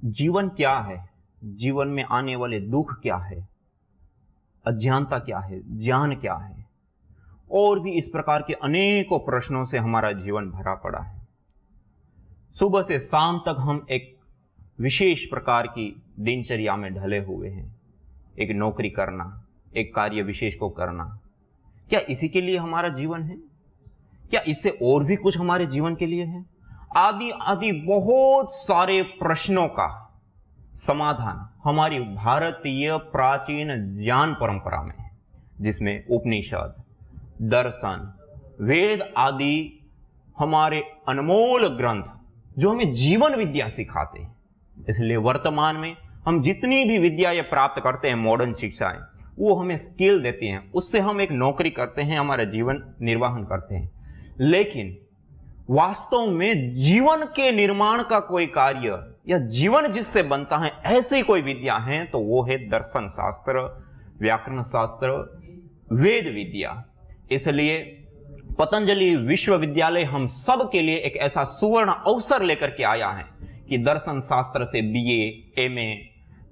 जीवन क्या है? जीवन में आने वाले दुख क्या है? अज्ञानता क्या है? ज्ञान क्या है? और भी इस प्रकार के अनेकों प्रश्नों से हमारा जीवन भरा पड़ा है। सुबह से शाम तक हम एक विशेष प्रकार की दिनचर्या में ढले हुए हैं। एक नौकरी करना, एक कार्य विशेष को करना, क्या इसी के लिए हमारा जीवन है? क्या इससे और भी कुछ हमारे जीवन के लिए है? आदि आदि बहुत सारे प्रश्नों का समाधान हमारी भारतीय प्राचीन ज्ञान परंपरा में है, जिसमें उपनिषद, दर्शन, वेद आदि हमारे अनमोल ग्रंथ जो हमें जीवन विद्या सिखाते हैं। इसलिए वर्तमान में हम जितनी भी विद्या ये प्राप्त करते हैं, मॉडर्न शिक्षाएं, वो हमें स्किल देती हैं, उससे हम एक नौकरी करते हैं, हमारा जीवन निर्वाहन करते हैं। लेकिन वास्तव में जीवन के निर्माण का कोई कार्य या जीवन जिससे बनता है, ऐसी कोई विद्या है तो वो है दर्शन शास्त्र, व्याकरण शास्त्र, वेद विद्या। इसलिए पतंजलि विश्वविद्यालय हम सब के लिए एक ऐसा सुवर्ण अवसर लेकर के आया है कि दर्शन शास्त्र से बीए, एमए,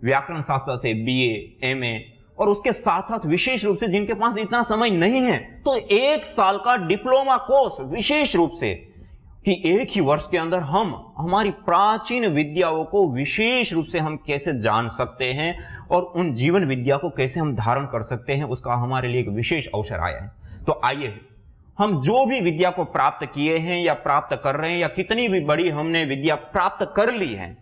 व्याकरण शास्त्र से बीए, एमए, और उसके साथ साथ विशेष रूप से जिनके पास इतना समय नहीं है तो 1 साल का डिप्लोमा कोर्स विशेष रूप से, कि एक ही वर्ष के अंदर हम हमारी प्राचीन विद्याओं को विशेष रूप से हम कैसे जान सकते हैं और उन जीवन विद्या को कैसे हम धारण कर सकते हैं, उसका हमारे लिए एक विशेष अवसर आया है। तो आइए हम जो भी विद्या को प्राप्त किए हैं या प्राप्त कर रहे हैं, या कितनी भी बड़ी हमने विद्या प्राप्त कर ली है,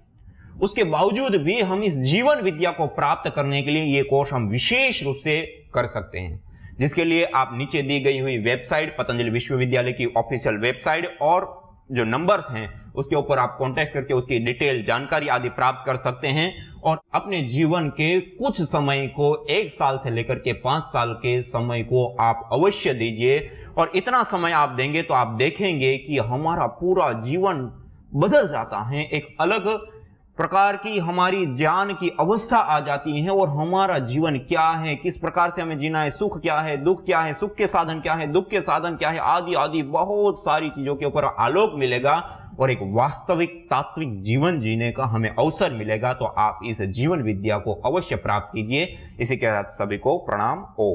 उसके बावजूद भी हम इस जीवन विद्या को प्राप्त करने के लिए ये कोर्स हम विशेष रूप से कर सकते हैं, जिसके लिए आप नीचे दी गई हुई वेबसाइट, पतंजलि विश्वविद्यालय की ऑफिशियल वेबसाइट और जो नंबर्स हैं उसके ऊपर आप कांटेक्ट करके उसकी डिटेल जानकारी आदि प्राप्त कर सकते हैं और अपने जीवन के कुछ समय को 1 साल से लेकर के 5 साल के समय को आप अवश्य दीजिए। और इतना समय आप देंगे तो आप देखेंगे कि हमारा पूरा जीवन बदल जाता है, एक अलग प्रकार की हमारी ज्ञान की अवस्था आ जाती है और हमारा जीवन क्या है, किस प्रकार से हमें जीना है, सुख क्या है, दुख क्या है, सुख के साधन क्या है, दुख के साधन क्या है, आदि आदि बहुत सारी चीजों के ऊपर आलोक मिलेगा और एक वास्तविक तात्विक जीवन जीने का हमें अवसर मिलेगा। तो आप इस जीवन विद्या को अवश्य प्राप्त कीजिए। इसी के साथ सभी को प्रणाम। ओ